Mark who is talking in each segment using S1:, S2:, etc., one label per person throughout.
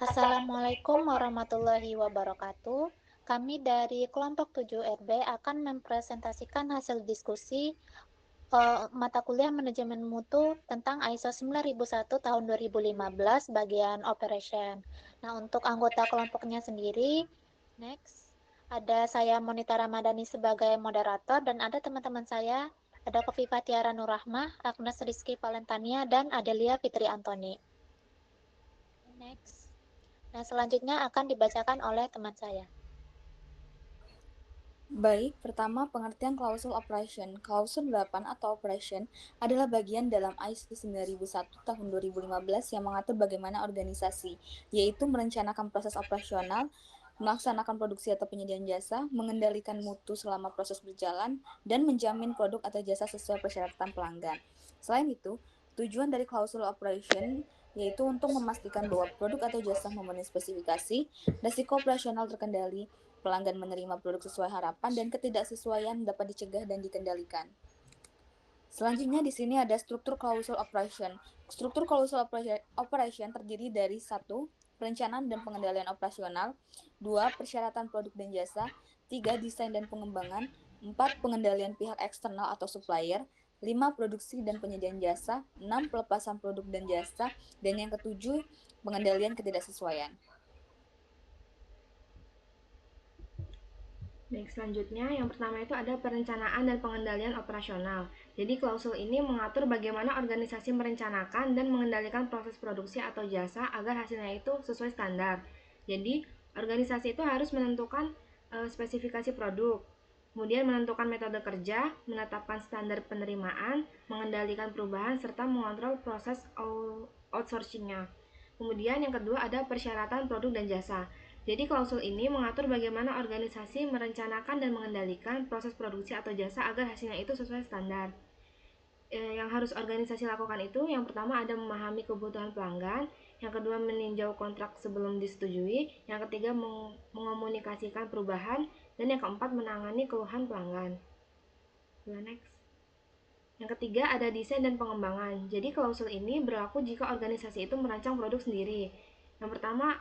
S1: Assalamualaikum warahmatullahi wabarakatuh. Kami dari kelompok 7 RB akan mempresentasikan hasil diskusi mata kuliah manajemen mutu tentang ISO 9001 tahun 2015 bagian operation. Nah, untuk anggota kelompoknya sendiri, next, ada saya Monita Ramadhani sebagai moderator dan ada teman-teman saya, ada Kofifa Tiara Nurrahmah, Agnes Rizky Valentania, dan Adelia Fitri Antoni. Next. Nah, selanjutnya akan dibacakan oleh teman saya.
S2: Baik, pertama pengertian klausul operation. Klausul 8 atau operation adalah bagian dalam ISO 9001 tahun 2015 yang mengatur bagaimana organisasi, yaitu merencanakan proses operasional, melaksanakan produksi atau penyediaan jasa, mengendalikan mutu selama proses berjalan, dan menjamin produk atau jasa sesuai persyaratan pelanggan. Selain itu, tujuan dari klausul operation yaitu untuk memastikan bahwa produk atau jasa memenuhi spesifikasi, risiko operasional terkendali, pelanggan menerima produk sesuai harapan, dan ketidaksesuaian dapat dicegah dan dikendalikan. Selanjutnya di sini ada struktur klausul operation. Struktur klausul operation terdiri dari 1. Perencanaan dan pengendalian operasional, 2. Persyaratan produk dan jasa, 3. Desain dan pengembangan, 4. Pengendalian pihak eksternal atau supplier, 5. Produksi dan penyediaan jasa, 6. Pelepasan produk dan jasa, dan yang ketujuh, pengendalian ketidaksesuaian.
S3: Baik, selanjutnya yang pertama itu ada perencanaan dan pengendalian operasional. Jadi klausul ini mengatur bagaimana organisasi merencanakan dan mengendalikan proses produksi atau jasa agar hasilnya itu sesuai standar. Jadi, organisasi itu harus menentukan spesifikasi produk, kemudian menentukan metode kerja, menetapkan standar penerimaan, mengendalikan perubahan, serta mengontrol proses outsourcingnya. Kemudian yang kedua ada persyaratan produk dan jasa. Jadi klausul ini mengatur bagaimana organisasi merencanakan dan mengendalikan proses produksi atau jasa agar hasilnya itu sesuai standar. Yang harus organisasi lakukan itu yang pertama ada memahami kebutuhan pelanggan, yang kedua meninjau kontrak sebelum disetujui, yang ketiga mengomunikasikan perubahan, dan yang keempat menangani keluhan pelanggan. Next. Yang ketiga ada desain dan pengembangan. Jadi klausul ini berlaku jika organisasi itu merancang produk sendiri. Yang pertama,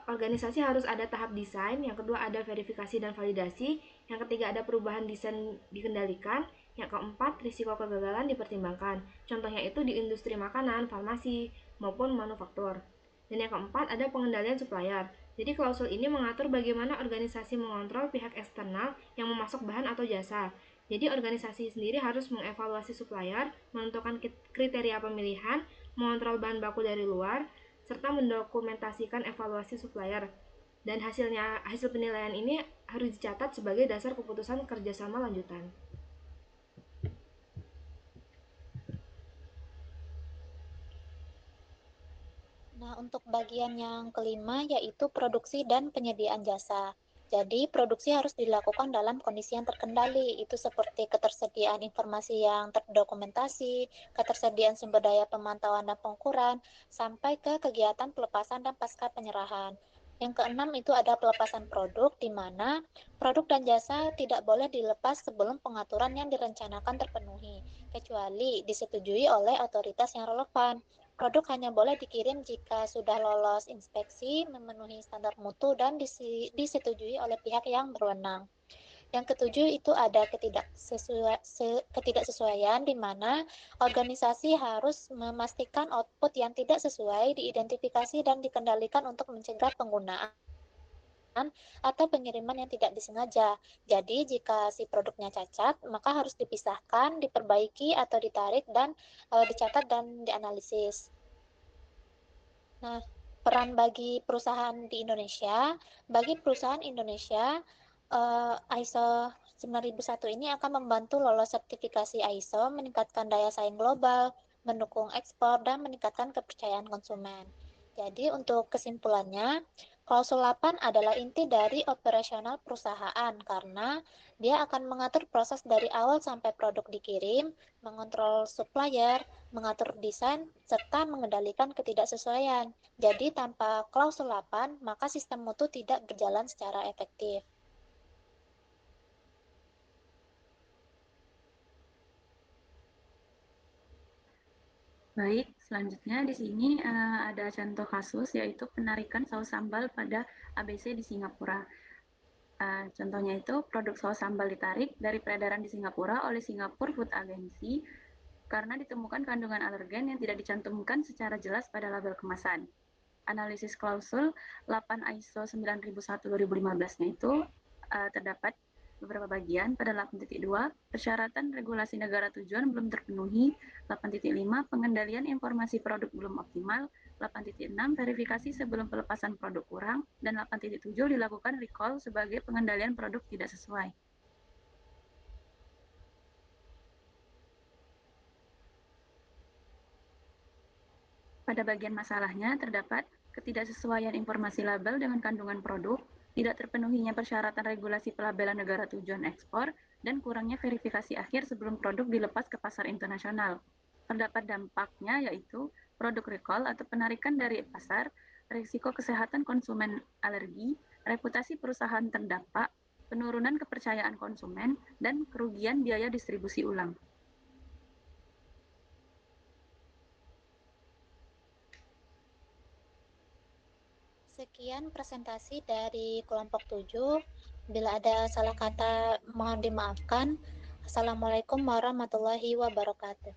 S3: organisasi harus ada tahap desain, yang kedua ada verifikasi dan validasi, yang ketiga ada perubahan desain dikendalikan, yang keempat risiko kegagalan dipertimbangkan. Contohnya itu di industri makanan, farmasi, maupun manufaktur. Dan yang keempat ada pengendalian supplier. Jadi klausul ini mengatur bagaimana organisasi mengontrol pihak eksternal yang memasok bahan atau jasa. Jadi organisasi sendiri harus mengevaluasi supplier, menentukan kriteria pemilihan, mengontrol bahan baku dari luar, serta mendokumentasikan evaluasi supplier. Dan hasil penilaian ini harus dicatat sebagai dasar keputusan kerjasama lanjutan.
S1: Nah, untuk bagian yang kelima yaitu produksi dan penyediaan jasa. Jadi, produksi harus dilakukan dalam kondisi yang terkendali, itu seperti ketersediaan informasi yang terdokumentasi, ketersediaan sumber daya pemantauan dan pengukuran, sampai ke kegiatan pelepasan dan pasca penyerahan. Yang keenam itu ada pelepasan produk, di mana produk dan jasa tidak boleh dilepas sebelum pengaturan yang direncanakan terpenuhi, kecuali disetujui oleh otoritas yang relevan. Produk hanya boleh dikirim jika sudah lolos inspeksi, memenuhi standar mutu, dan disetujui oleh pihak yang berwenang. Yang ketujuh itu ada ketidaksesuaian di mana organisasi harus memastikan output yang tidak sesuai diidentifikasi dan dikendalikan untuk mencegah penggunaan atau pengiriman yang tidak disengaja. Jadi, jika si produknya cacat, maka harus dipisahkan, diperbaiki, atau ditarik, dan dicatat dan dianalisis. Nah, peran bagi perusahaan di Indonesia, bagi perusahaan Indonesia, ISO 9001 ini akan membantu lolos sertifikasi ISO, meningkatkan daya saing global, mendukung ekspor, dan meningkatkan kepercayaan konsumen. Jadi, untuk kesimpulannya, klausul 8 adalah inti dari operasional perusahaan karena dia akan mengatur proses dari awal sampai produk dikirim, mengontrol supplier, mengatur desain, serta mengendalikan ketidaksesuaian. Jadi, tanpa klausul 8, maka sistem mutu tidak berjalan secara efektif.
S4: Baik, selanjutnya di sini ada contoh kasus yaitu penarikan saus sambal pada ABC di Singapura. Contohnya itu produk saus sambal ditarik dari peredaran di Singapura oleh Singapore Food Agency karena ditemukan kandungan alergen yang tidak dicantumkan secara jelas pada label kemasan. Analisis klausul 8 ISO 9001-2015-nya itu terdapat beberapa bagian. Pada 8.2, persyaratan regulasi negara tujuan belum terpenuhi. 8.5, pengendalian informasi produk belum optimal. 8.6, verifikasi sebelum pelepasan produk kurang. Dan 8.7, dilakukan recall sebagai pengendalian produk tidak sesuai. Pada bagian masalahnya terdapat ketidaksesuaian informasi label dengan kandungan produk, tidak terpenuhinya persyaratan regulasi pelabelan negara tujuan ekspor, dan kurangnya verifikasi akhir sebelum produk dilepas ke pasar internasional. Terdapat dampaknya yaitu produk recall atau penarikan dari pasar, risiko kesehatan konsumen alergi, reputasi perusahaan terdampak, penurunan kepercayaan konsumen, dan kerugian biaya distribusi ulang.
S1: Sekian presentasi dari kelompok 7. Bila ada salah kata mohon dimaafkan. Assalamualaikum warahmatullahi wabarakatuh.